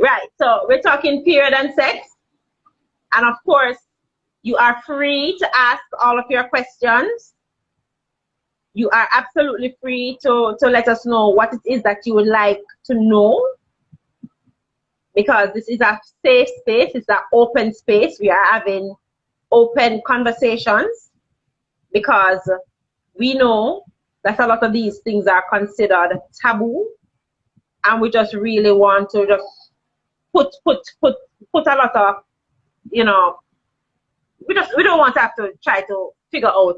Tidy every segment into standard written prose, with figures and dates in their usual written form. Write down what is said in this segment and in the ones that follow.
Right, so we're talking period and sex. And of course, you are free to ask all of your questions. You are absolutely free to let us know what it is that you would like to know. Because this is a safe space, it's an open space. We are having open conversations because we know that a lot of these things are considered taboo, and we just really want to just put a lot of, you know, we don't want to have to try to figure out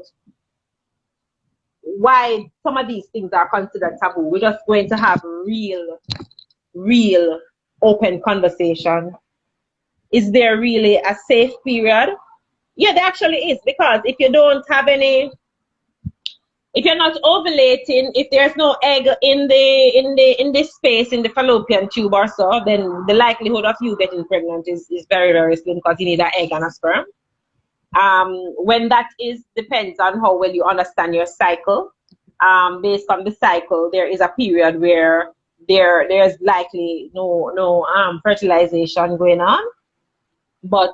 why some of these things are considered taboo. We're just going to have real open conversation. Is there really a safe period? Yeah, there actually is, because if you don't have any, if you're not ovulating, if there's no egg in this space in the fallopian tube or so, then the likelihood of you getting pregnant is very, very slim, because you need an egg and a sperm. When that is, depends on how well you understand your cycle. Based on the cycle, there is a period where there's likely no fertilization going on, but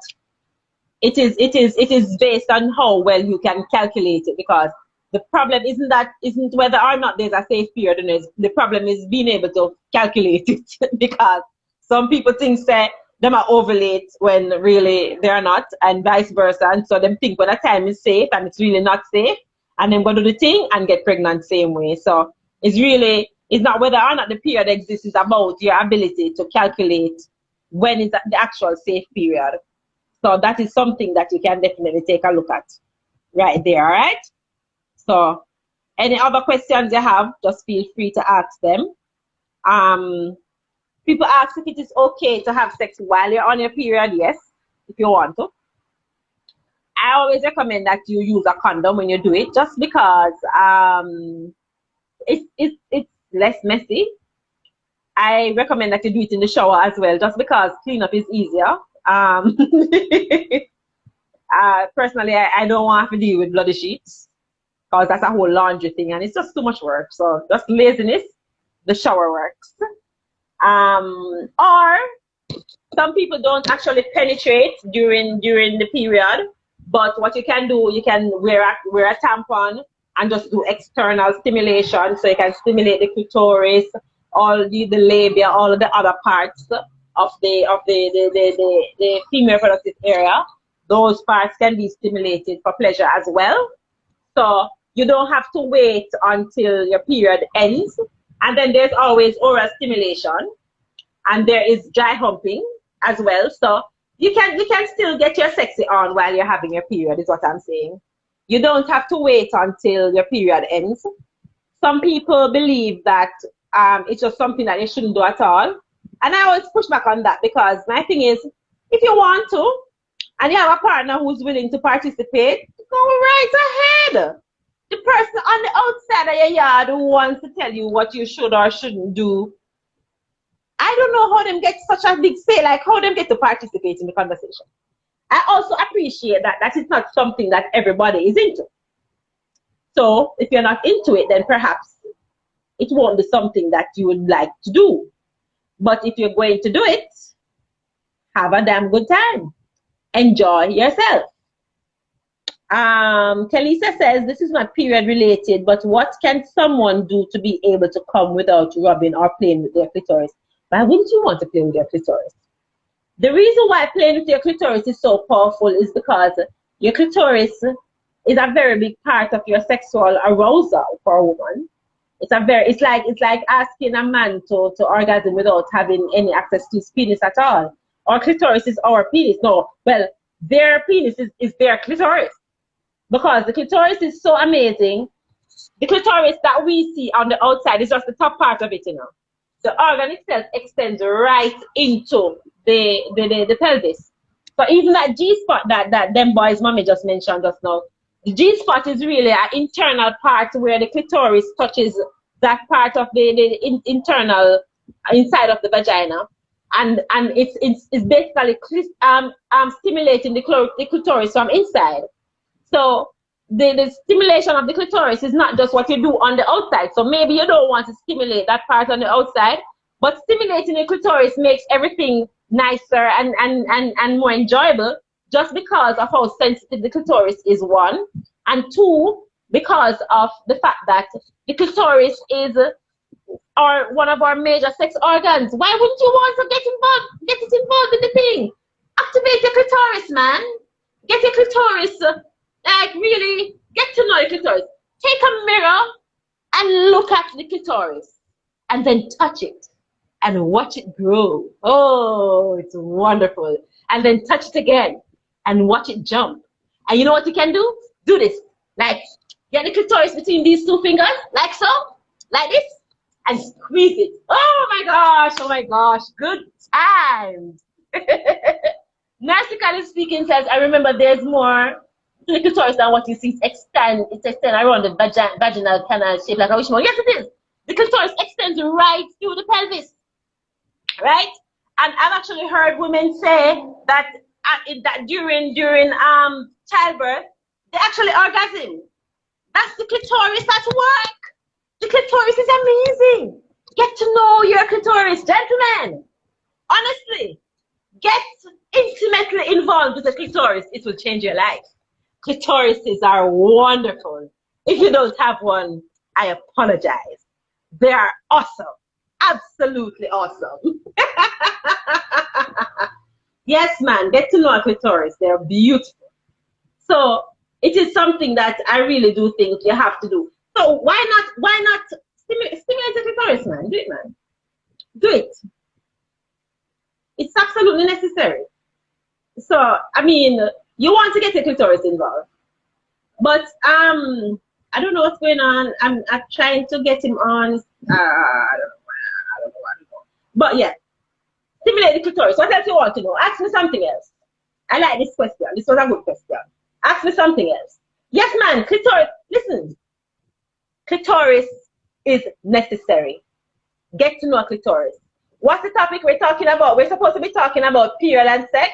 it is based on how well you can calculate it, because the problem isn't whether or not there's a safe period. The problem is being able to calculate it because some people think that them are ovulate when really they're not, and vice versa, and so them think when a time is safe and it's really not safe, and then go do the thing and get pregnant same way. So it's not whether or not the period exists, it's about your ability to calculate when is the actual safe period. So that is something that you can definitely take a look at right there, all right? So any other questions you have, just feel free to ask them. People ask if it is okay to have sex while you're on your period. Yes, if you want to. I always recommend that you use a condom when you do it, just because it's less messy. I recommend that you do it in the shower as well, just because cleanup is easier. Personally, I don't want to deal with bloody sheets, because that's a whole laundry thing, and it's just too much work. So just laziness, the shower works. Or some people don't actually penetrate during the period, but what you can do, you can wear a tampon and just do external stimulation, so you can stimulate the clitoris, all the labia, all of the other parts of the female reproductive area. Those parts can be stimulated for pleasure as well. So you don't have to wait until your period ends. And then there's always oral stimulation, and there is dry humping as well. So you can still get your sexy on while you're having your period, is what I'm saying. You don't have to wait until your period ends. Some people believe that it's just something that you shouldn't do at all. And I always push back on that, because my thing is, if you want to, and you have a partner who's willing to participate, go right ahead. The person on the outside of your yard who wants to tell you what you should or shouldn't do, I don't know how them get such a big say, like how them get to participate in the conversation. I also appreciate that is not something that everybody is into. So if you're not into it, then perhaps it won't be something that you would like to do. But if you're going to do it, have a damn good time. Enjoy yourself. Kalisa says, this is not period related, but what can someone do to be able to come without rubbing or playing with their clitoris? Why wouldn't you want to play with your clitoris? The reason why playing with your clitoris is so powerful is because your clitoris is a very big part of your sexual arousal for a woman. It's like asking a man to orgasm without having any access to his penis at all. Our clitoris is our penis. No, well, their penis is their clitoris. Because the clitoris is so amazing. The clitoris that we see on the outside is just the top part of it, you know. The organ itself extends right into the pelvis. So even that G-spot that them boys mommy just mentioned just now, the G-spot is really an internal part where the clitoris touches that part of the internal inside of the vagina. And it's basically stimulating the clitoris from inside. So the stimulation of the clitoris is not just what you do on the outside. So maybe you don't want to stimulate that part on the outside, but stimulating the clitoris makes everything nicer and more enjoyable, just because of how sensitive the clitoris is, one, and two, because of the fact that the clitoris is one of our major sex organs. Why wouldn't you want to get it involved in the thing? Activate your clitoris, man. Get your clitoris, like really get to know your clitoris. Take a mirror and look at the clitoris and then touch it and watch it grow. Oh, it's wonderful. And then touch it again and watch it jump. And you know what you can do? Do this. Like, get the clitoris between these two fingers, like so, like this, and squeeze it. Oh my gosh, good times. Narcistically speaking says, I remember there's more to the clitoris than what you see. It's extend around the vaginal canal shape like a wishbone. Yes, it is. The clitoris extends right through the pelvis, right? And I've actually heard women say that during childbirth, they actually orgasm. That's the clitoris at work. The clitoris is amazing. Get to know your clitoris, gentlemen. Honestly, get intimately involved with the clitoris. It will change your life. Clitorises are wonderful. If you don't have one, I apologize. They are awesome. Absolutely awesome. Yes, man, get to know a clitoris. They're beautiful. So it is something that I really do think you have to do. So why not stimulate the clitoris, man? Do it, man. Do it. It's absolutely necessary. So, I mean, you want to get your clitoris involved. But I don't know what's going on. I'm trying to get him on. I don't know. But yeah, stimulate the clitoris. What else you want to know? Ask me something else. I like this question. This was a good question. Ask me something else. Yes, man, clitoris. Listen, clitoris is necessary. Get to know a clitoris. What's the topic we're talking about? We're supposed to be talking about period and sex.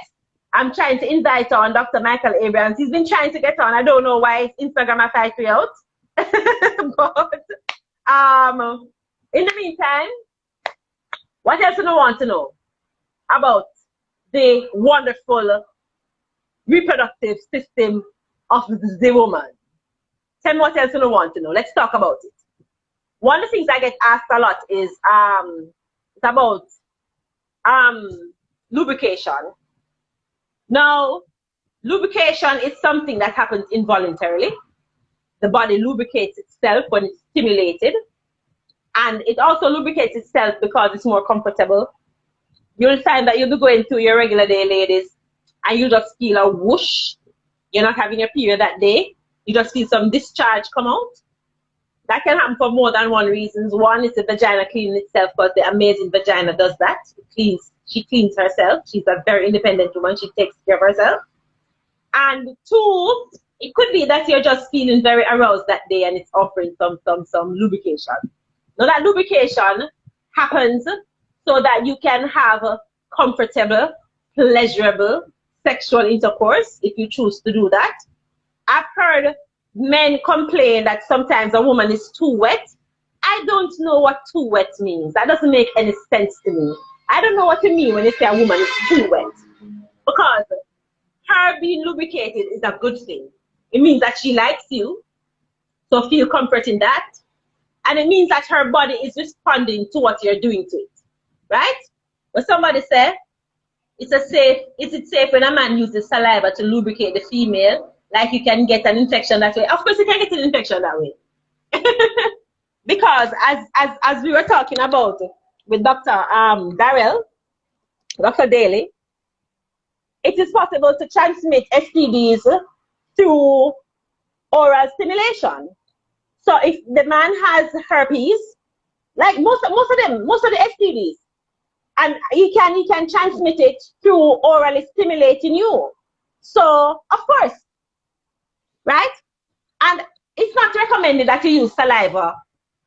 I'm trying to invite on Dr. Michael Abrams. He's been trying to get on. I don't know why his Instagram has fight me out. But in the meantime, what else do you want to know about the wonderful reproductive system of the woman? Tell me what else you want to know. Let's talk about it. One of the things I get asked a lot is it's about lubrication. Now, lubrication is something that happens involuntarily. The body lubricates itself when it's stimulated, and it also lubricates itself because it's more comfortable. You'll find that you'll be going through your regular day, ladies, and you just feel a whoosh. You're not having a period that day. You just feel some discharge come out. That can happen for more than one reason. One is the vagina cleaning itself, because the amazing vagina does that. She cleans herself. She's a very independent woman. She takes care of herself. And two, it could be that you're just feeling very aroused that day and it's offering some lubrication. Now that lubrication happens so that you can have a comfortable, pleasurable sexual intercourse if you choose to do that. I've heard men complain that sometimes a woman is too wet. I don't know what too wet means. That doesn't make any sense to me. I don't know what you mean when you say a woman is too wet. Because her being lubricated is a good thing. It means that she likes you. So feel comfort in that. And it means that her body is responding to what you're doing to it. Right? When somebody said, is it safe when a man uses saliva to lubricate the female? Like you can get an infection that way. Of course you can get an infection that way. Because as we were talking about with Dr. Darrell, Dr. Daly, it is possible to transmit STDs through oral stimulation. So if the man has herpes, like most of the STDs, and he can transmit it through orally stimulating you. So of course, right? And it's not recommended that you use saliva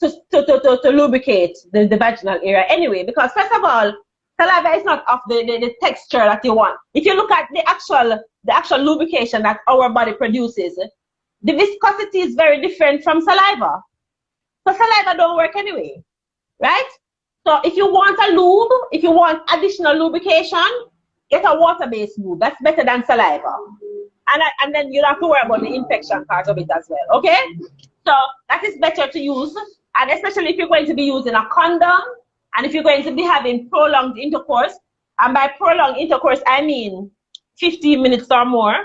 to lubricate the vaginal area anyway, because first of all, saliva is not of the texture that you want. If you look at the actual lubrication that our body produces, the viscosity is very different from saliva. So saliva don't work anyway, right? So if you want a lube, if you want additional lubrication, get a water-based lube. That's better than saliva. And then you don't have to worry about the infection part of it as well, okay? So that is better to use, and especially if you're going to be using a condom, and if you're going to be having prolonged intercourse, and by prolonged intercourse, I mean 15 minutes or more.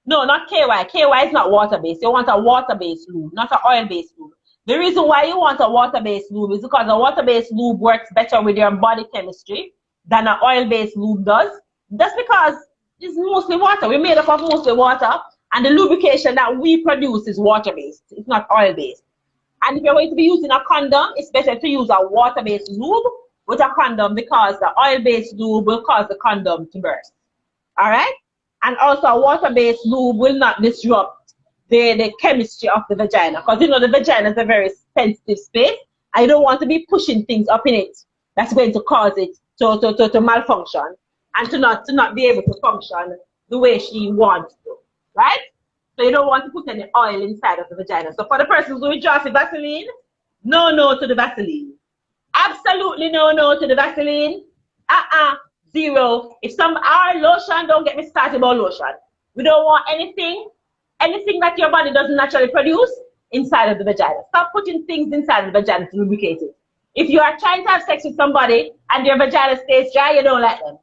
No, not KY. KY is not water-based. You want a water-based lube, not an oil-based lube. The reason why you want a water-based lube is because a water-based lube works better with your body chemistry than an oil-based lube does. That's because it's mostly water. We're made up of mostly water, and the lubrication that we produce is water-based. It's not oil-based. And if you're going to be using a condom, it's better to use a water-based lube with a condom because the oil-based lube will cause the condom to burst. All right? And also a water-based lube will not disrupt the chemistry of the vagina, because you know the vagina is a very sensitive space. I don't want to be pushing things up in it that's going to cause it to malfunction and to not be able to function the way she wants to, right? So you don't want to put any oil inside of the vagina. So for the persons who withdraw the Vaseline, no to the Vaseline. Absolutely no to the Vaseline. Zero. If our lotion, don't get me started about lotion. We don't want anything that your body doesn't naturally produce inside of the vagina. Stop putting things inside of the vagina to lubricate it. If you are trying to have sex with somebody and your vagina stays dry, you don't like them.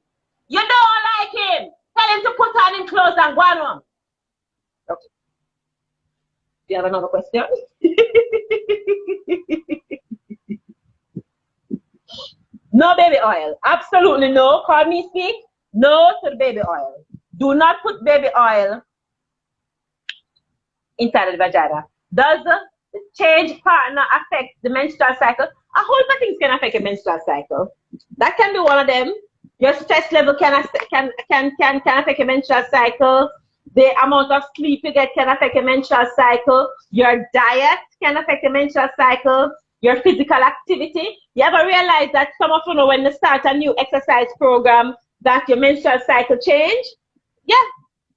You don't like him. Tell him to put on his clothes and go on. Okay. Do you have another question? No baby oil. Absolutely no. Call me speak. No to the baby oil. Do not put baby oil inside of the vagina. Does the change partner affect the menstrual cycle? A whole lot of things can affect a menstrual cycle. That can be one of them. Your stress level can affect a menstrual cycle. The amount of sleep you get can affect a menstrual cycle. Your diet can affect a menstrual cycle. Your physical activity. You ever realize that some of you know when you start a new exercise program that your menstrual cycle change? Yeah,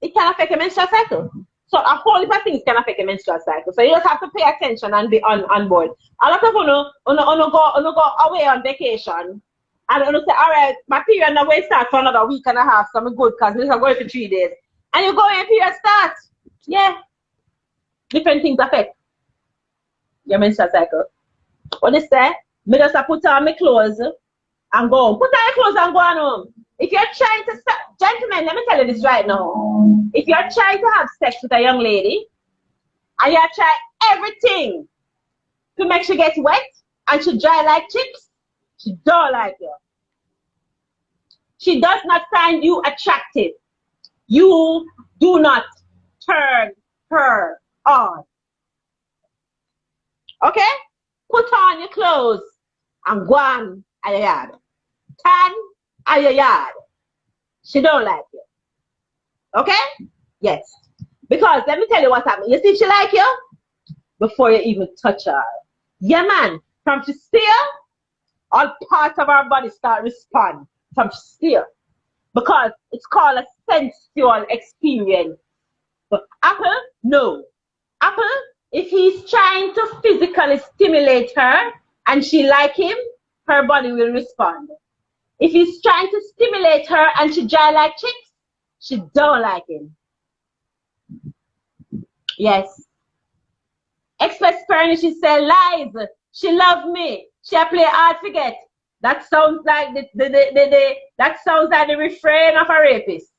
it can affect a menstrual cycle. So a whole heap of things can affect a menstrual cycle. So you just have to pay attention and be on board. A lot of you know, go away on vacation. And you say, all right, my period now will start for another week and a half, so I'm good because this is going for 3 days. And you go in period start. Yeah. Different things affect your menstrual cycle. What they say? Me just put on my clothes and go. Put on your clothes and go on home. If you're trying to, gentlemen, let me tell you this right now. If you're trying to have sex with a young lady and you try everything to make she get wet and she dry like chips, she don't like you. She does not find you attractive. You do not turn her on. Okay? Put on your clothes and go on at your yard. Tan at your yard. She don't like you. Okay? Yes. Because let me tell you what happened. You see she like you? Before you even touch her. Yeah, man. From she see you, all parts of our body start respond. From she see you. Because it's called a sensual experience. But Apple, no. Apple, if he's trying to physically stimulate her and she like him, her body will respond. If he's trying to stimulate her and she dry like chicks, she don't like him. Yes. Express Perny, she said lies. She love me. She play hard forget. That sounds like that sounds like the refrain of a rapist.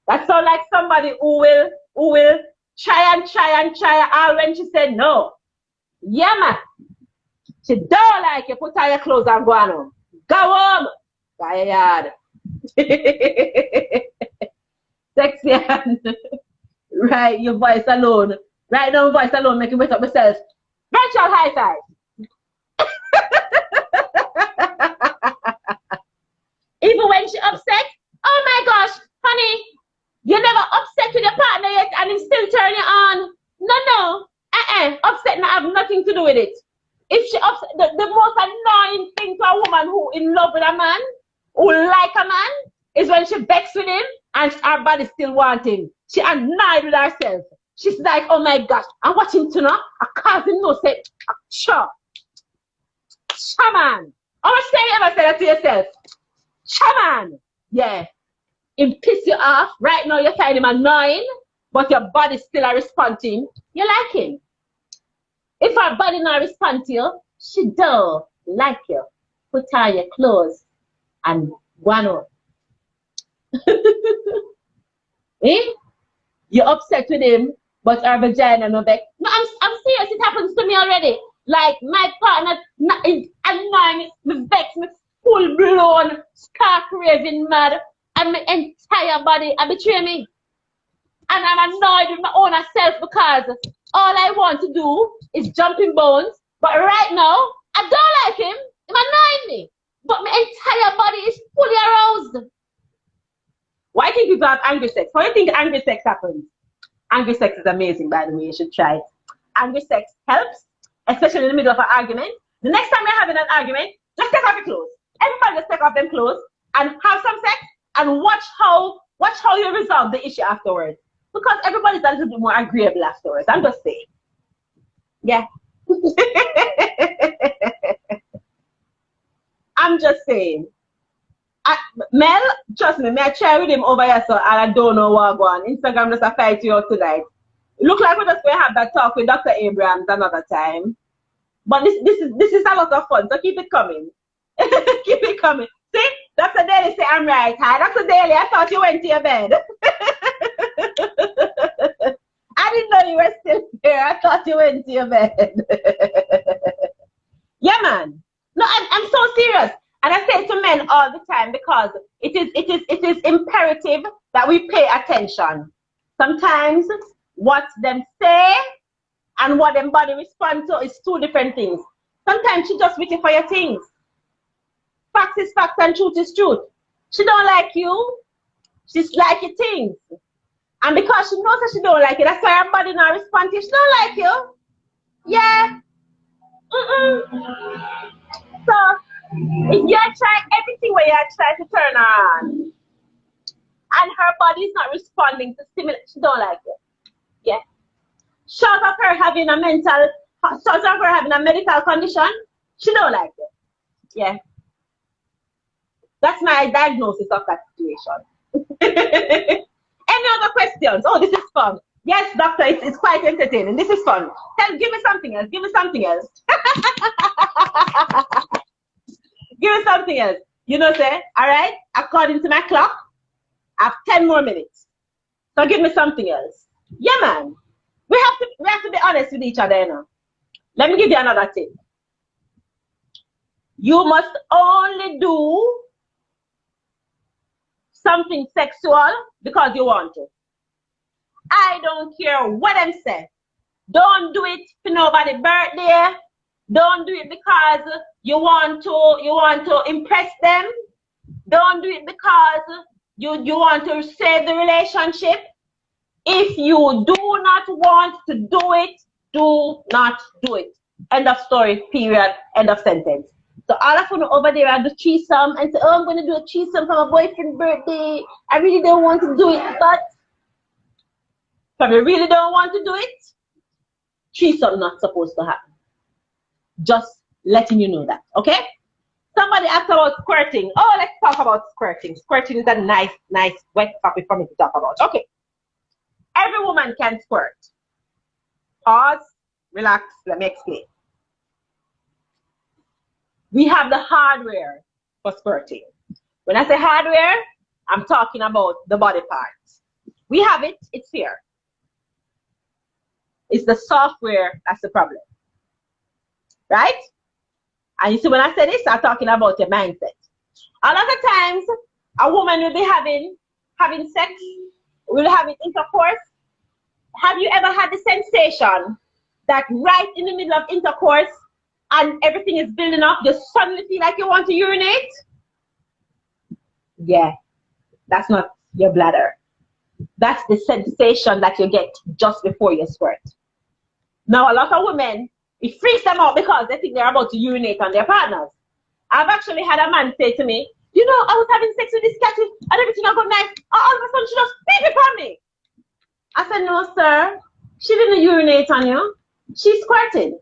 That sounds like somebody who will try all when she said no. Yeah, man. She don't like you. Put on your clothes and go on home. Go home. Tired. Sexy-Ann. Right, your voice alone. Right now, voice alone, make you wake up myself. Virtual high five. Even when she upset, oh my gosh, honey, you never upset with your partner yet and he still turn you on. No. Upset not have nothing to do with it. If she upset, the most annoying thing to a woman who in love with a man, who like a man, is when she vexed with him and her body still want him. She annoyed with herself. She's like, oh my gosh, I'm watching to know. I can't even know, say, sure. Shaman. How much time you ever say that to yourself? Shaman. Yeah. It piss you off. Right now you find him annoying, but your body's still a responding. You like him. If her body not respond to you, she don't like you. Put on your clothes and go on. Eh? You're upset with him, but her vagina no back. No, I'm serious. It happens to me already. Like my partner is annoying me, vex me, full blown, stark raving mad, and my entire body betray me. And I'm annoyed with my own self because all I want to do is jumping bones. But right now, I don't like him. He's annoying me. But my entire body is fully aroused. Why do you think people have angry sex? How do you think angry sex happens? Angry sex is amazing, by the way. You should try it. Angry sex helps, especially in the middle of an argument. The next time you're having an argument, just take off your clothes. Everybody just take off them clothes and have some sex and watch how you resolve the issue afterwards. Because everybody's a little bit more agreeable afterwards. I'm just saying. Yeah. I'm just saying. Mel, trust me, I try with him over here, so and I don't know what going on. Instagram just a fight you out tonight. It look like we're just going to have that talk with Dr. Abrams another time. But this is a lot of fun, so keep it coming. Keep it coming. See, Dr. Daly say I'm right. Hi, Dr. Daly, I thought you went to your bed. I didn't know you were still here. I thought you went to your bed. Yeah, man. No, I'm so serious. And I say to men all the time because it is imperative that we pay attention. Sometimes what them say and what them body respond to is two different things. Sometimes she just waiting for your things. Fact is fact and truth is truth. She don't like you. She's like your things. And because she knows that she don't like it, that's why her body not respond to you. She don't like you. Yeah. So if you try everything where you try to turn her on, and her body is not responding to stimulus, she don't like it. Yeah. Short of her having a medical condition, she don't like it. Yeah. That's my diagnosis of that situation. Any other questions? Oh, this is fun. Yes, doctor, it's quite entertaining. This is fun. Give me something else. Give me something else. Give me something else. You know, say, all right, according to my clock, I have 10 more minutes. So give me something else. Yeah, man. We have to be honest with each other, you know. Let me give you another tip. You must only do something sexual because you want to. I don't care what them say. Don't do it for nobody's birthday. Don't do it because you want to impress them. Don't do it because you want to save the relationship. If you do not want to do it, do not do it. End of story, period, end of sentence. So all of you over there are the threesome and say, oh, I'm going to do a threesome for my boyfriend's birthday. I really don't want to do it, but if you really don't want to do it, threesome not supposed to happen. Just letting you know that, okay? Somebody asked about squirting. Oh, let's talk about squirting. Squirting is a nice wet topic for me to talk about. Okay. Every woman can squirt. Pause, relax, let me explain. We have the hardware for squirting. When I say hardware, I'm talking about the body parts. We have it, it's here. It's the software that's the problem. Right? And you see, when I say this, I'm talking about your mindset. A lot of times, a woman will be having sex, will have intercourse. Have you ever had the sensation that right in the middle of intercourse and everything is building up, you suddenly feel like you want to urinate? Yeah, that's not your bladder. That's the sensation that you get just before you squirt. Now, a lot of women, it freaks them out because they think they're about to urinate on their partners. I've actually had a man say to me, you know, I was having sex with this cat and everything I got nice. All of a sudden, she just peed upon me. I said, no, sir. She didn't urinate on you. She squirted.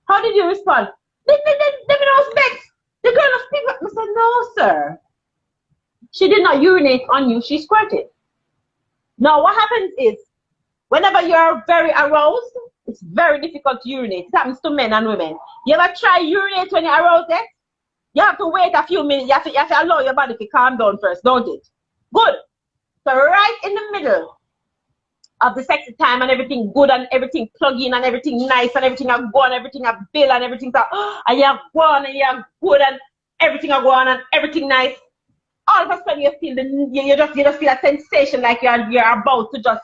How did you respond? They was vexed. The girl was people. I said, no, sir. She did not urinate on you. She squirted. Now, what happens is, whenever you're very aroused, it's very difficult to urinate. It happens to men and women. You ever try urinate when you're aroused? You have to wait a few minutes. You have to allow your body to calm down first, don't it? Good. So right in the middle of the sexy time and everything good and everything plug in and everything nice and everything have gone, everything have bill and everything and you have gone and you have good and everything have gone and everything nice. All of a sudden you feel you just feel a sensation like you're about to just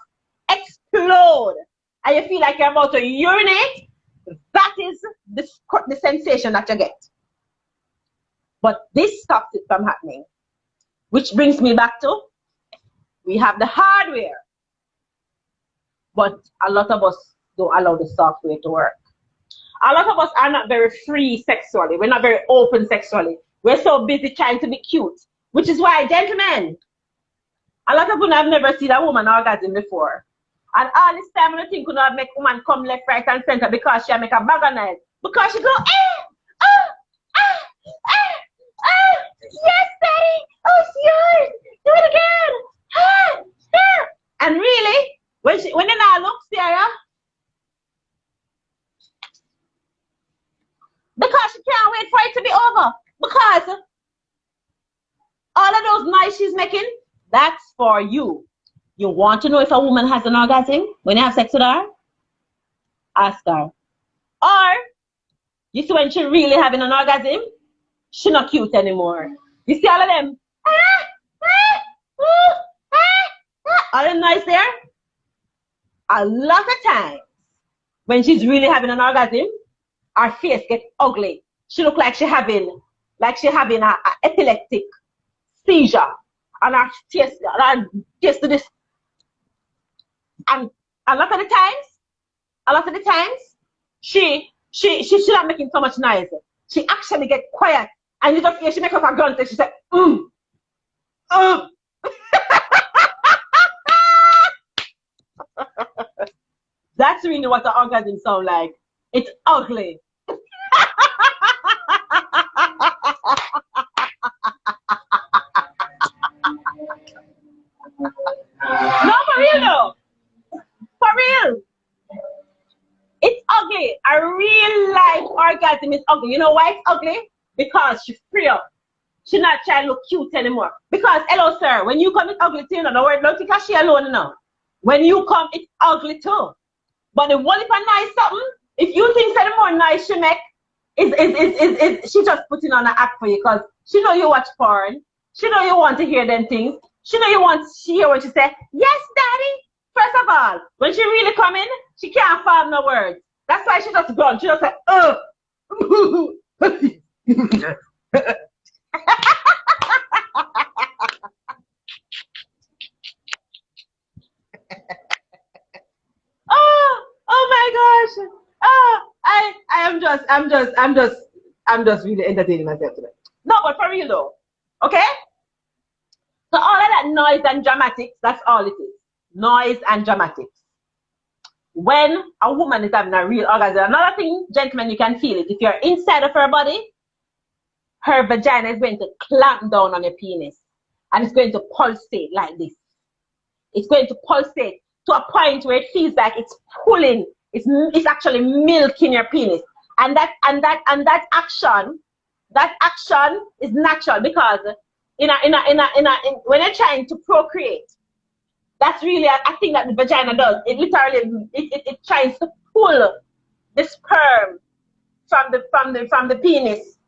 explode and you feel like you're about to urinate. That is the sensation that you get. But this stops it from happening. Which brings me back to, we have the hardware. But a lot of us don't allow the software to work. A lot of us are not very free sexually. We're not very open sexually. We're so busy trying to be cute. Which is why, gentlemen, a lot of women have never seen a woman orgasm before. And all this time, I think you know, make woman come left, right, and center because she make a bag of noise. Because she go, yes, daddy, oh, it's yours. Do it again. And really, when you now look, Sarah, because she can't wait for it to be over. Because all of those noise she's making, that's for you. You want to know if a woman has an orgasm when you have sex with her? Ask her. Or, you see when she really having an orgasm, she not cute anymore. You see all of them? All the noise there? A lot of times, when she's really having an orgasm, her face gets ugly. She look like she having a epileptic seizure, and her face to this. And a lot of the times, she's not making so much noise. She actually get quiet, and you just hear she make up a grunt, and she said, That's really what the orgasm sound like. It's ugly. No, for real though. For real. It's ugly. A real life orgasm is ugly. You know why it's ugly? Because she's free up. She's not trying to look cute anymore. Because, hello sir, when you come it's ugly too, no word, don't think she alone now. When you come, it's ugly too. But the one if a nice something, if you think that the more nice she make, is she just putting on an act for you because she know you watch porn. She know you want to hear them things. She know you want to hear what she say, yes, daddy. First of all, when she really come in, she can't form no words. That's why she just gone. She just say, oh my gosh. I'm just really entertaining myself today. No, but for real though. Okay? So all of that noise and dramatics, that's all it is. Noise and dramatics. When a woman is having a real orgasm, another thing, gentlemen, you can feel it. If you're inside of her body, her vagina is going to clamp down on your penis. And it's going to pulsate like this. It's going to pulsate to a point where it feels like it's pulling, it's actually milking your penis. And that action is natural because when you're trying to procreate, that's really a thing that the vagina does. It literally it tries to pull the sperm from the penis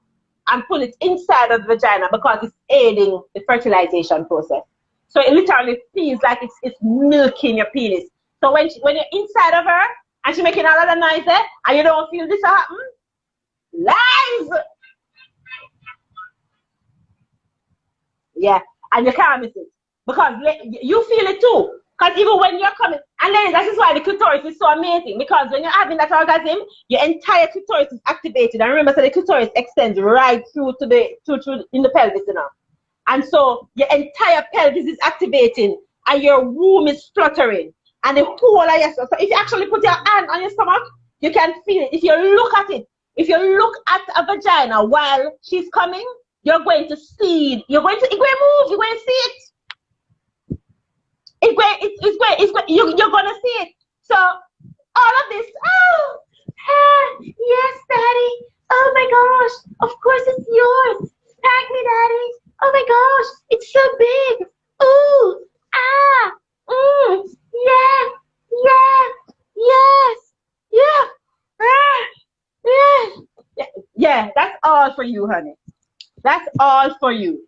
and pull it inside of the vagina because it's aiding the fertilization process. So it literally feels like it's milking your penis. So when you're inside of her and she's making a lot of noise there and you don't feel this happen, lies. Yeah, and you can't miss it because you feel it too. Because even when you're coming, and then that is why the clitoris is so amazing. Because when you're having that orgasm, your entire clitoris is activated. And remember, so the clitoris extends right through to in the pelvis, you know. And so your entire pelvis is activating, and your womb is fluttering, and the whole of your stomach. So if you actually put your hand on your stomach, you can feel it. If you look at it, if you look at a vagina while she's coming, you're going to see it. You're going to move. You're going to see it. You're gonna see it. So all of this, yes, daddy. Oh my gosh, of course it's yours. Thank me, daddy. Oh my gosh, it's so big. Ooh, yeah, yes, yeah. That's all for you, honey. That's all for you.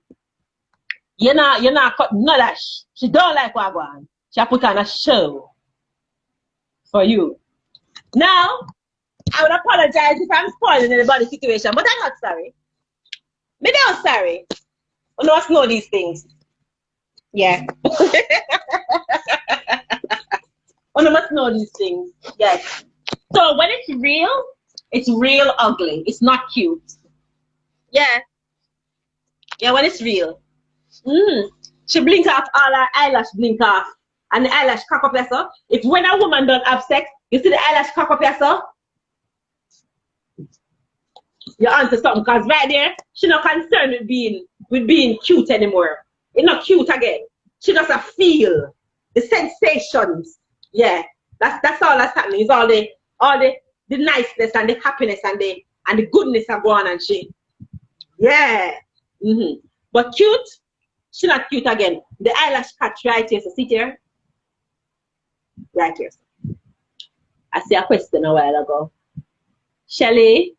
You're not cut no that she don't like wagwan. She put on a show for you. Now, I would apologize if I'm spoiling anybody's situation, but I'm not sorry. Maybe I'm sorry. I must know these things. Yeah. I must know these things. Yes. So when it's real ugly. It's not cute. Yeah. Yeah, when it's real. She blink off, all her eyelash blink off. And the eyelash cock up yourself. If when a woman don't have sex, you see the eyelash cock up yourself, you're onto something. Because right there, she's not concerned with being cute anymore. It's not cute again. She doesn't feel the sensations. Yeah. That's all that's happening. It's all the niceness and the happiness and the goodness are going and shit. Yeah. But cute, she's not cute again. The eyelash catch right here. So sit here. Right here. I see a question a while ago. Shelly,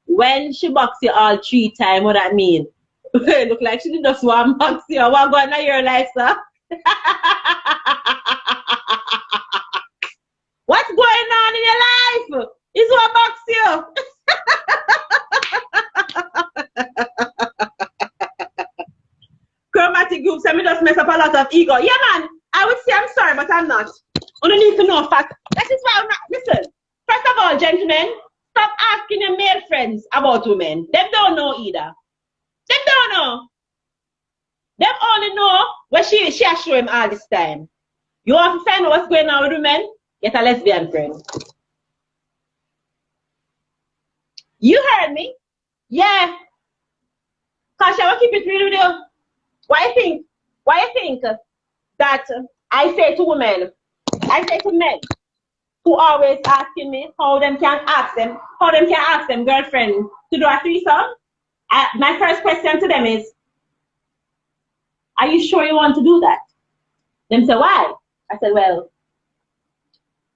when she box you all 3 times, what that mean? Look like she did just want box you. What going on in your life, sir? What's going on in your life? Is what box you? Chromatic groups, and me just mess up a lot of ego. Yeah, man, I would say I'm sorry, but I'm not. You don't need to know fact. That is why I'm not. Listen, first of all, gentlemen, stop asking your male friends about women. Them don't know either. Them don't know. Them only know what she has shown him all this time. You want to find out what's going on with women? Get a lesbian friend. You heard me? Yeah. Cause I will keep it real with you. Why you think that I say to women, I say to men who always asking me how them can ask them girlfriend to do a threesome? My first question to them is, are you sure you want to do that? Them say, why? I said, well,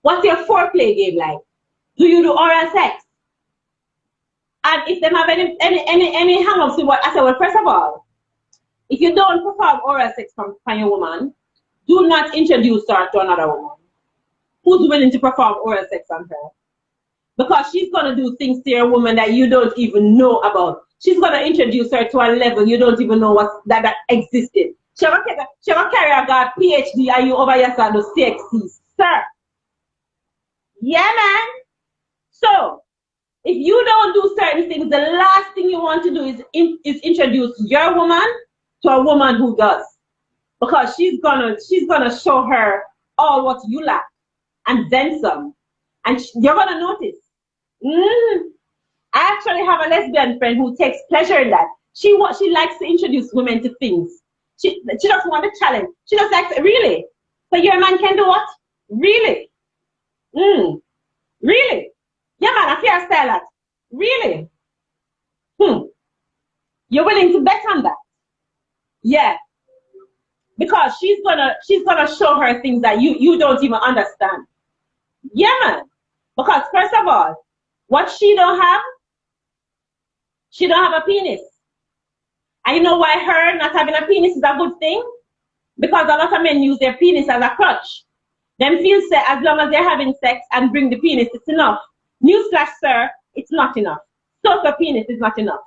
what's your foreplay game like? Do you do oral sex? And if they have any hang-ups with what I said, well, first of all, if you don't perform oral sex from your woman, do not introduce her to another woman who's willing to perform oral sex on her. Because she's going to do things to your woman that you don't even know about. She's going to introduce her to a level you don't even know that existed. She will carry a god PhD and you over here to sexy, sir. Yeah, man. So, if you don't do certain things, the last thing you want to do is introduce your woman to a woman who does. Because she's gonna show her all what you lack and then some. And you're gonna notice. I actually have a lesbian friend who takes pleasure in that. She likes to introduce women to things. She doesn't want to challenge. She just likes, really? So your man can do what? Really? Really? Yeah, man, I feel style that. Really? You're willing to bet on that? Yeah. Because she's gonna show her things that you don't even understand. Yeah, man. Because first of all, what she don't have a penis. And you know why her not having a penis is a good thing? Because a lot of men use their penis as a crutch. Them feel say as long as they're having sex and bring the penis, it's enough. Newsflash, sir, it's not enough. Soak a penis is not enough.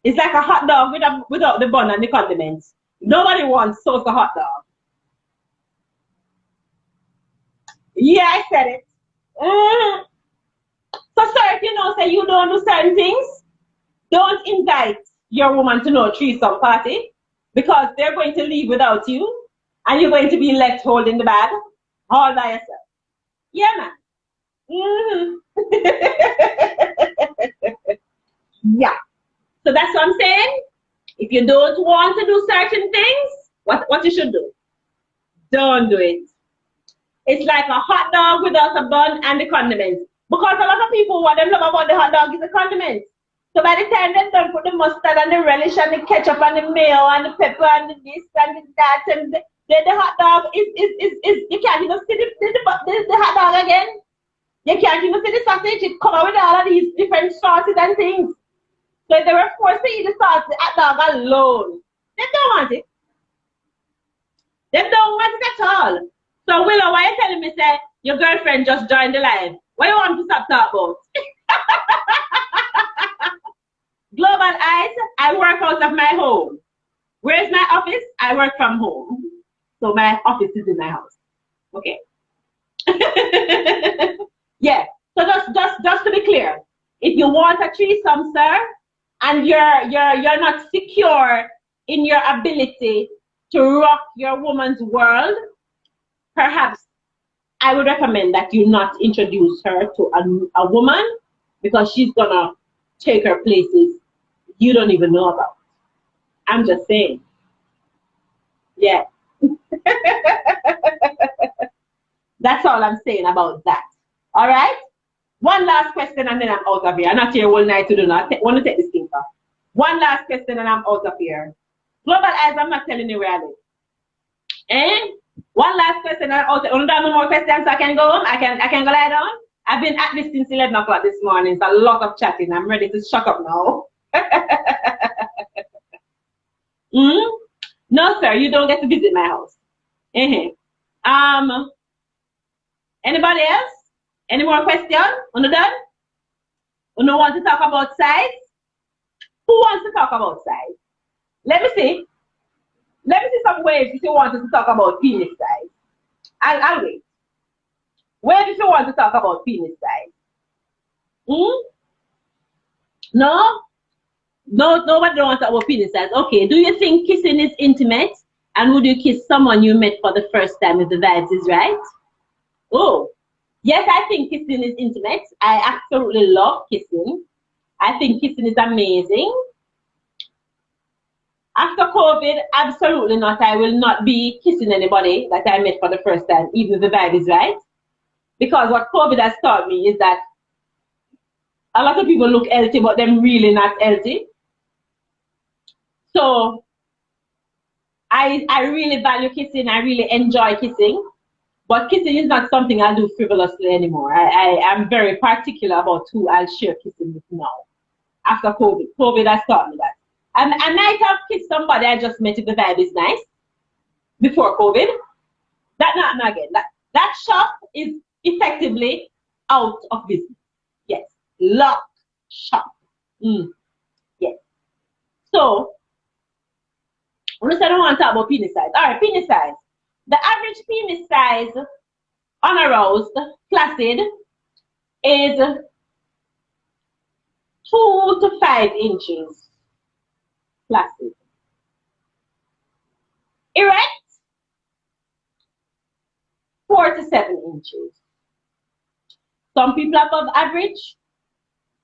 It's like a hot dog without the bun and the condiments. Nobody wants sauce a hot dog. Yeah, I said it. So, sir, if you know, say you don't do certain things, don't invite your woman to no threesome party because they're going to leave without you and you're going to be left holding the bag. All by yourself. Yeah, man. Yeah. So that's what I'm saying. If you don't want to do certain things, what you should do? Don't do it. It's like a hot dog without a bun and the condiments. Because a lot of people, what they love about the hot dog is the condiments. So by the time they don't put the mustard and the relish and the ketchup and the mayo and the pepper and the this and the that and the hot dog is you can't even see the hot dog again. You can't even see the sausage. It covered with all of these different sauces and things. So if they were forced to eat the sauce, the hot dog alone, they don't want it. They don't want it at all. So Willow, why are you telling me say your girlfriend just joined the live? What do you want to stop talking about? Global Eyes, I work out of my home. Where's my office? I work from home. So my office is in my house. Okay. Yeah. So just to be clear, if you want a threesome, sir, and you're not secure in your ability to rock your woman's world, perhaps I would recommend that you not introduce her to a woman, because she's gonna take her places you don't even know about. I'm just saying. Yeah. That's all I'm saying about that. All right? One last question and then I'm out of here. I'm not here all night to do not. I want to take this thing off. One last question and I'm out of here. Global Eyes, I'm not telling you where I live. And one last question and I'm out. No more questions so I can go home. I can go lie down. I've been at this since 11 o'clock this morning. It's a lot of chatting. I'm ready to shut up now. No, sir, you don't get to visit my house. Anybody else? Any more questions? Uno done? Uno want to talk about size? Who wants to talk about size? Let me see. Let me see some waves if you want to talk about penis size. I'll wait. Where if you want to talk about penis size? No? No, nobody don't want to talk about penis size. Okay, do you think kissing is intimate? And would you kiss someone you met for the first time if the vibes is right? Oh, yes, I think kissing is intimate. I absolutely love kissing. I think kissing is amazing. After COVID, absolutely not. I will not be kissing anybody that I met for the first time, even if the vibe is right. Because what COVID has taught me is that a lot of people look healthy, but they're really not healthy. So I really value kissing. I really enjoy kissing. But kissing is not something I do frivolously anymore. I am very particular about who I'll share kissing with now. After COVID. COVID has taught me that. I might have kissed somebody I just met if the vibe is nice. Before COVID. That not again. That shop is effectively out of business. Yes. Locked shop. Yes. So, I don't want to talk about penis size. Alright, penis size. The average penis size, unaroused, flaccid, is 2 to 5 inches. Flaccid. Erect, 4 to 7 inches. Some people above average,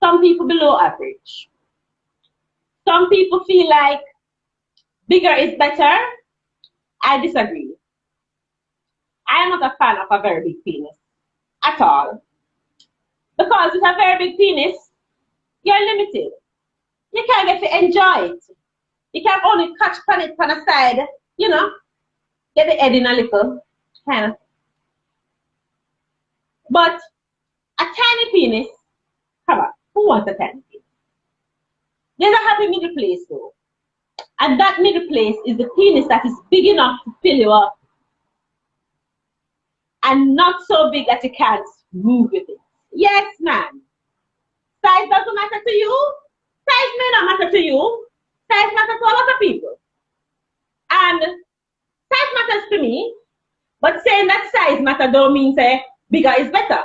some people below average. Some people feel like bigger is better. I disagree. I am not a fan of a very big penis at all. Because with a very big penis, you're limited. You can't get to enjoy it. You can only catch on it on the side, you know, get the head in a little, kind of. But a tiny penis, come on, who wants a tiny penis? There's a happy middle place though. And that middle place is the penis that is big enough to fill you up and not so big that you can't move with it. Yes, ma'am. Size doesn't matter to you. Size may not matter to you. Size matters to a lot of people. And size matters to me, but saying that size matter don't mean say bigger is better.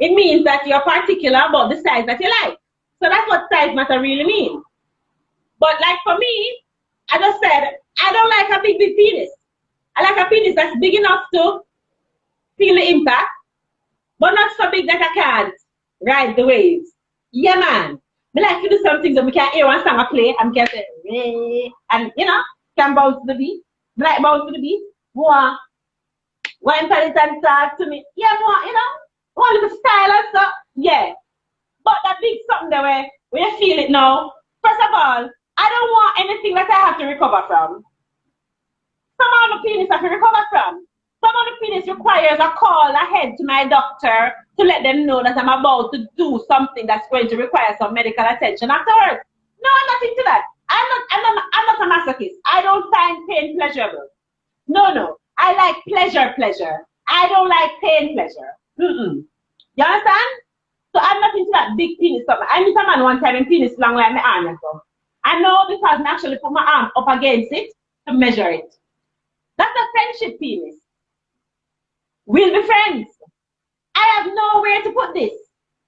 It means that you're particular about the size that you like. So that's what size matter really means. But like for me, I just said, I don't like a big penis. I like a penis that's big enough to feel the impact, but not so big that I can't ride the waves. Yeah, man. I like to do some things that we can hear one song I play and can say, and you know, can bounce to the beat. I like bounce to the beat. More, one person talk to me. Yeah, more, you know, one little style and stuff. Yeah. But that big something there where you feel it now. First of all, I don't want anything that I have to recover from. Some of the penis I have to recover from. Some of the penis requires a call ahead to my doctor to let them know that I'm about to do something that's going to require some medical attention afterwards. No, I'm not into that. I'm not a masochist. I don't find pain pleasurable. No. I like pleasure. I don't like pain pleasure. You understand? So I'm not into that big penis stuff. I met a man one time in penis long like my arm and so. I know because I actually put my arm up against it to measure it. That's a friendship penis. We'll be friends. I have nowhere to put this.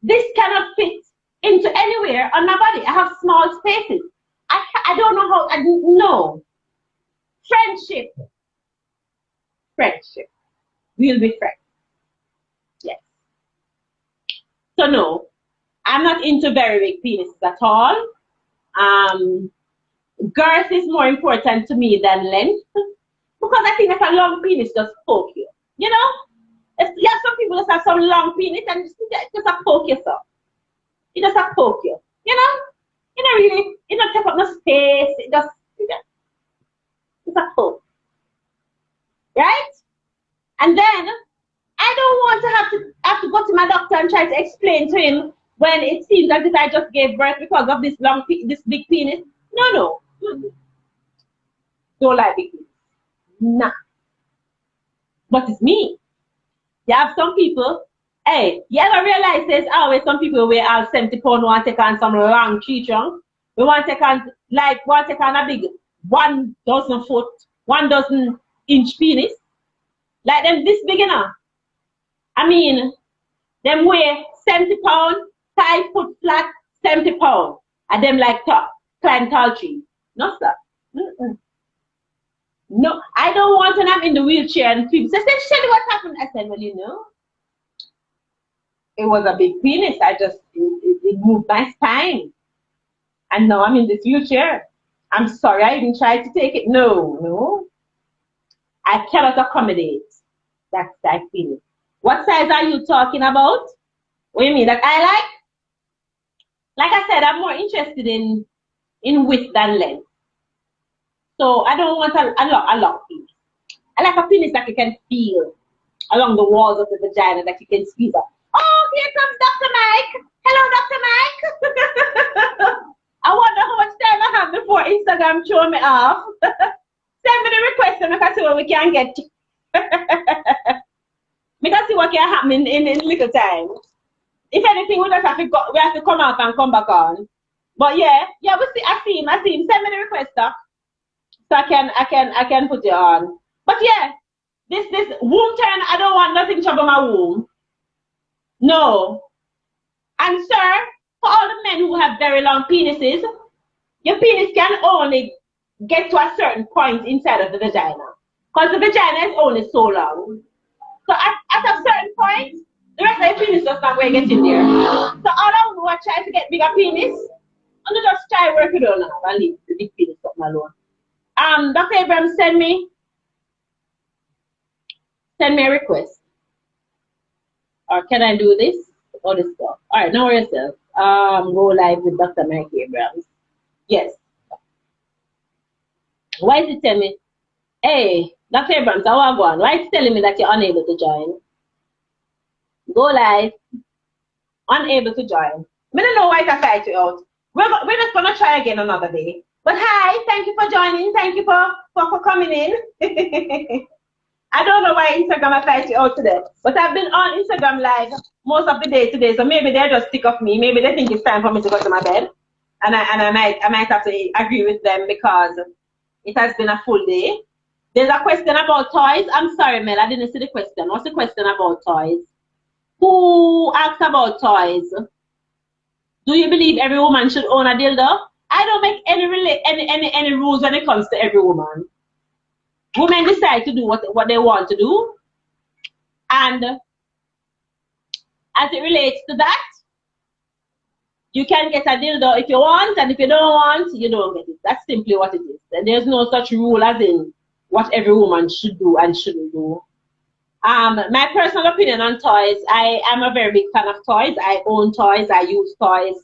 This cannot fit into anywhere on my body. I have small spaces. I don't know how, no. Friendship. We'll be friends. Yes. So no, I'm not into very big penises at all. Girth is more important to me than length. Because I think that a long penis just poke you. You know? You have some people that have some long penis and just a poke yourself. It just a poke you. You know? You know really, it don't take up no space. It's a poke. Right? And then I don't want to have to go to my doctor and try to explain to him when it seems as if I just gave birth because of this big penis. No. Don't like big penis. Nah. But it's me. You have some people, hey, you ever realize there's always some people where all 70 pounds want to take on some long tree trunk. We want to take on a big 1 dozen foot, 1 dozen inch penis. Like them this big enough. I mean, them weigh 70 pounds, 5 foot flat, 70 pounds. And them like climb tall tree. No, sir. No, I don't want to have in the wheelchair and people say, Shelly, what happened? I said, well, you know, it was a big penis. It moved my spine. And now I'm in this wheelchair. I'm sorry, I even tried to take it. No. I cannot accommodate that size penis. What size are you talking about? What do you mean that I like? Like I said, I'm more interested in width than length. So I don't want a long penis. I like a penis that you can feel along the walls of the vagina that you can squeeze up. Oh, here comes Dr. Mike. Hello, Dr. Mike. I wonder how much time I have before Instagram throw me off. Send me the request and I can see what we can get. We can see what can happen in little time. If anything, we just have to come out and come back on. But yeah, we see. I see him. Send me the request stuff. So I can put it on. But yeah, this womb turn, I don't want nothing trouble my womb. No. And sir, for all the men who have very long penises, your penis can only get to a certain point inside of the vagina. Because the vagina is only so long. So at a certain point, the rest of the penis does not going to get in there. So all of who are trying to get bigger penis, I'm just try work it on now and leave the big penis up alone. Dr. Abrams, send me a request. Or can I do this? All this stuff. Alright, know yourself. Go live with Dr. Mike Abrams. Yes. Why is it telling me? Hey, Dr. Abrams, how are you going? Why is it telling me that you're unable to join? Go live. Unable to join. I don't know why I fight you out. We're just gonna try again another day. But hi, thank you for joining. Thank you for coming in. I don't know why Instagram fight you out today. But I've been on Instagram live most of the day today. So maybe they're just sick of me. Maybe they think it's time for me to go to my bed. And I might have to agree with them because it has been a full day. There's a question about toys. I'm sorry, Mel, I didn't see the question. What's the question about toys? Who asked about toys? Do you believe every woman should own a dildo? I don't make any rules when it comes to every woman. Women decide to do what they want to do. And as it relates to that, you can get a dildo if you want, and if you don't want, you don't get it. That's simply what it is. And there's no such rule as in what every woman should do and shouldn't do. My personal opinion on toys, I am a very big fan of toys. I own toys, I use toys.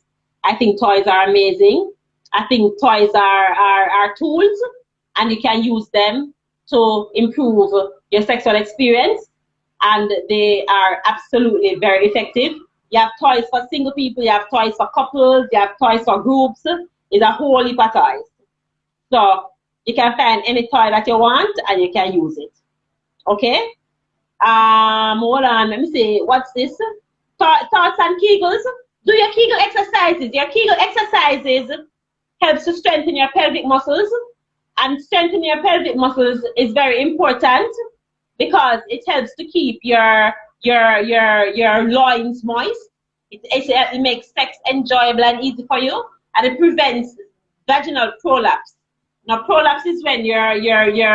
I think toys are amazing. I think toys are tools, and you can use them to improve your sexual experience, and they are absolutely very effective. You have toys for single people, you have toys for couples, you have toys for groups. It's a whole heap of toys. So you can find any toy that you want and you can use it. Okay? Hold on, let me see. What's this? Thoughts and Kegels. Do your Kegel exercises. Your Kegel exercises helps to strengthen your pelvic muscles. And strengthening your pelvic muscles is very important because it helps to keep your loins moist. It makes sex enjoyable and easy for you, and it prevents vaginal prolapse. Now, prolapse is when your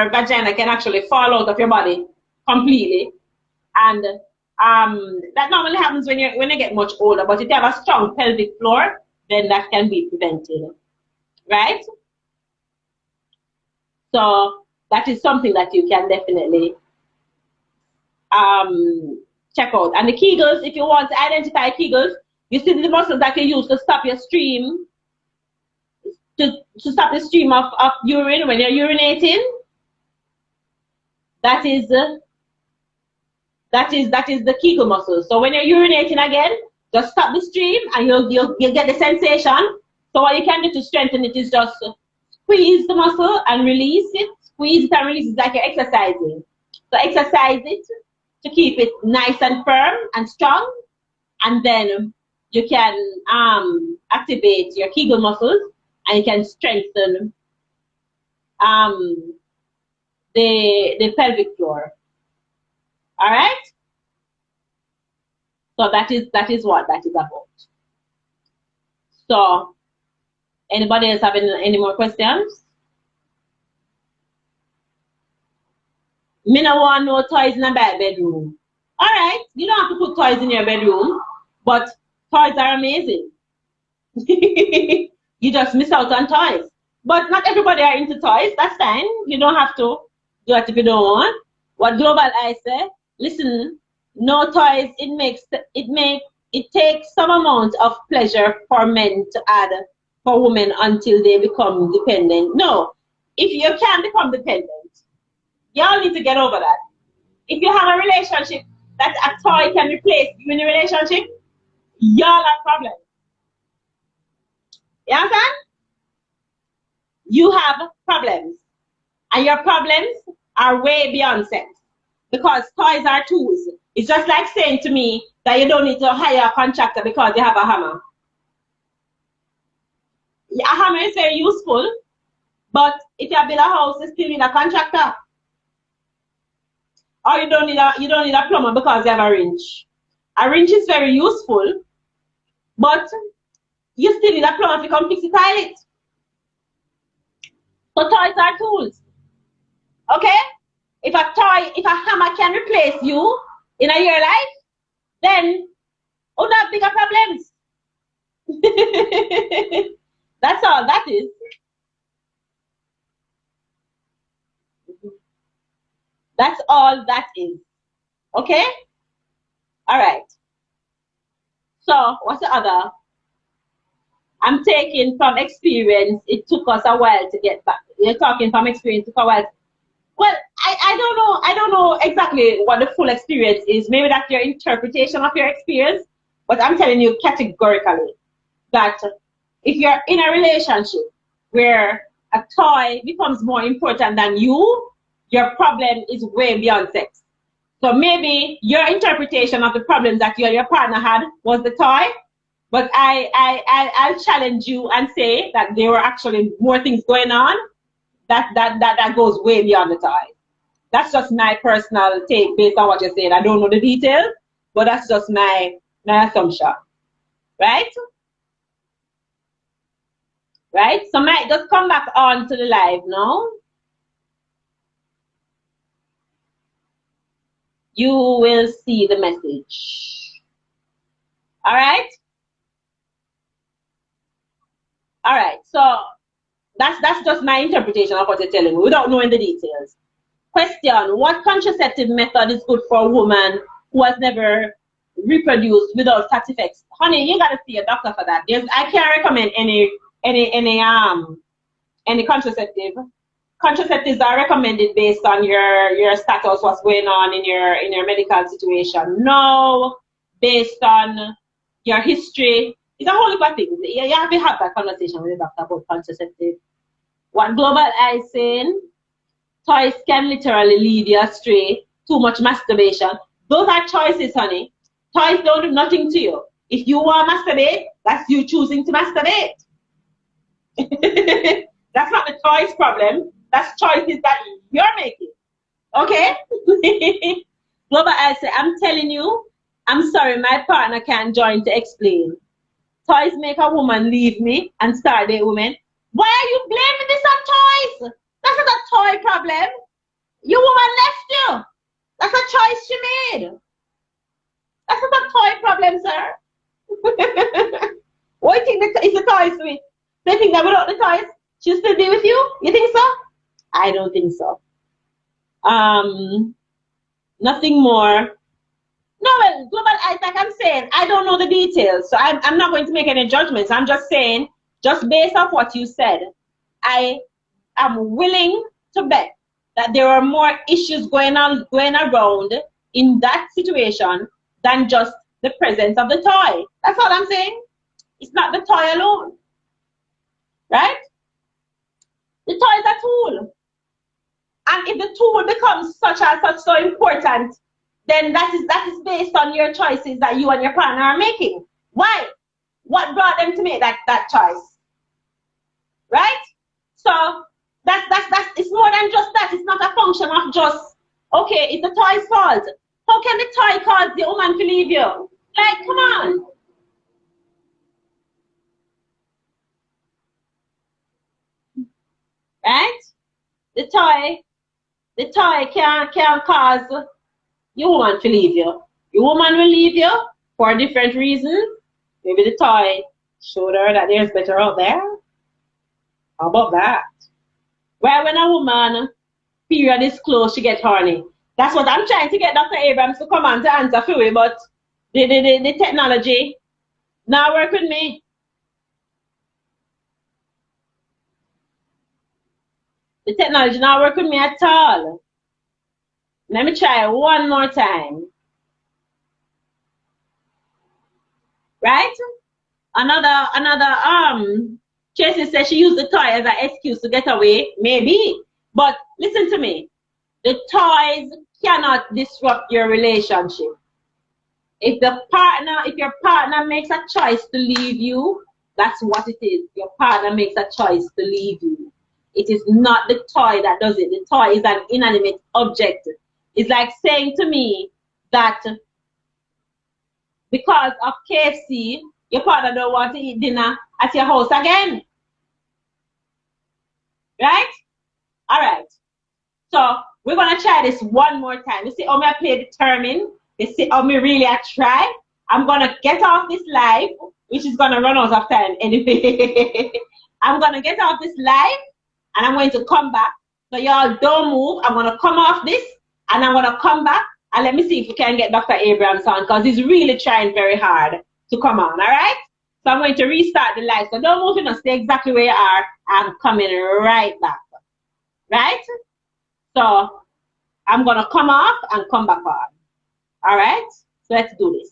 vagina can actually fall out of your body completely, and that normally happens when you get much older. But if you have a strong pelvic floor, then that can be prevented, right? So that is something that you can definitely check out. And the Kegels, if you want to identify Kegels, you see the muscles that you use to stop your stream, to stop the stream of urine when you're urinating. That is the Kegel muscle. So when you're urinating again, just stop the stream and you'll get the sensation. So what you can do to strengthen it is just squeeze the muscle and release it. Squeeze it and release it like you're exercising. So exercise it to keep it nice and firm and strong, and then you can activate your Kegel muscles and you can strengthen the pelvic floor. All right. So that is what that is about. So, anybody else having any more questions? Me no want no toys in a bedroom. All right, you don't have to put toys in your bedroom, but toys are amazing. You just miss out on toys. But not everybody are into toys. That's fine. You don't have to do it if you don't want. What Global I say, listen, no toys. It takes some amount of pleasure for men to add for women until they become dependent. No, if you can become dependent, y'all need to get over that. If you have a relationship that a toy can replace you in a relationship, y'all have problems. You understand? You have problems. And your problems are way beyond sex. Because toys are tools. It's just like saying to me that you don't need to hire a contractor because you have a hammer. A hammer is very useful, but if you build a house, you still need a contractor. Or you don't need a plumber because you have a wrench. A wrench is very useful, but you still need a plumber to come fix the toilet. So toys are tools. Okay? If a hammer can replace you in your life, then who have bigger problems? That's all that is. That's all that is. Okay? All right. So, what's the other? I'm taking from experience. It took us a while to get back. You're talking from experience, it took a while. Well, I don't know exactly what the full experience is. Maybe that's your interpretation of your experience. But I'm telling you categorically that if you're in a relationship where a toy becomes more important than you, your problem is way beyond sex. So maybe your interpretation of the problems that you and your partner had was the toy, but I'll challenge you and say that there were actually more things going on that goes way beyond the toy. That's just my personal take based on what you're saying. I don't know the details, but that's just my assumption. Right? Right? So just come back on to the live now. you will see the message. All right? All right, so that's just my interpretation of what you're telling me without knowing the details. Question, what contraceptive method is good for a woman who has never reproduced without side effects? Honey, you gotta see a doctor for that. I can't recommend any contraceptive. Contraceptives are recommended based on your status, what's going on in your medical situation. No, based on your history. It's a whole lot of things. You have to have that conversation with the doctor about contraceptive. What Global Eye is saying, toys can literally lead you astray. Too much masturbation. Those are choices, honey. Toys don't do nothing to you. If you want to masturbate, that's you choosing to masturbate. That's not the toys problem. That's choices that you're making. Okay? Global Eye say, I'm telling you, I'm sorry, my partner can't join to explain. Toys make a woman leave me and start a woman. Why are you blaming this on toys? That's not a toy problem. Your woman left you. That's a choice she made. That's not a toy problem, sir. What do you think is the toys with? Do you think that without the toys, she'll still be with you? You think so? I don't think so. Nothing more. No, well, Global Eyes, like I'm saying, I don't know the details, so I'm not going to make any judgments. I'm just saying, just based off what you said, I am willing to bet that there are more issues going around in that situation than just the presence of the toy. That's all I'm saying. It's not the toy alone, right? The toy is a tool, and if the tool becomes such so important, then that is based on your choices that you and your partner are making. Why? What brought them to make that choice? Right? So that's it's more than just that. It's not a function of just, okay, it's the toy's fault. How can the toy cause the woman to leave you? Like, come on. Right? The toy can't cause your woman to leave you. Your woman will leave you for different reasons. Maybe the toy showed her that there's better out there. How about that? Well, when a woman period is close, she gets horny. That's what I'm trying to get Dr. Abrams to come on to answer for me, but the technology not work with me. The technology not work with me at all. Let me try one more time. Right? Tracy says she used the toy as an excuse to get away. Maybe. But listen to me. The toys cannot disrupt your relationship. If your partner makes a choice to leave you, that's what it is. Your partner makes a choice to leave you. It is not the toy that does it. The toy is an inanimate object. It's like saying to me that because of KFC, your partner don't want to eat dinner at your house again. Right? All right. So we're going to try this one more time. You see how I play determined? You see how me really I try? I'm going to get off this live, which is going to run out of time anyway. I'm going to get off this live, and I'm going to come back. So y'all don't move. I'm going to come off this, and I'm going to come back, and let me see if we can get Dr. Abrams on, because he's really trying very hard to come on, all right? So I'm going to restart the live. So don't move, you know, stay exactly where you are. I'm coming right back, right? So I'm going to come off and come back on, all right? So let's do this.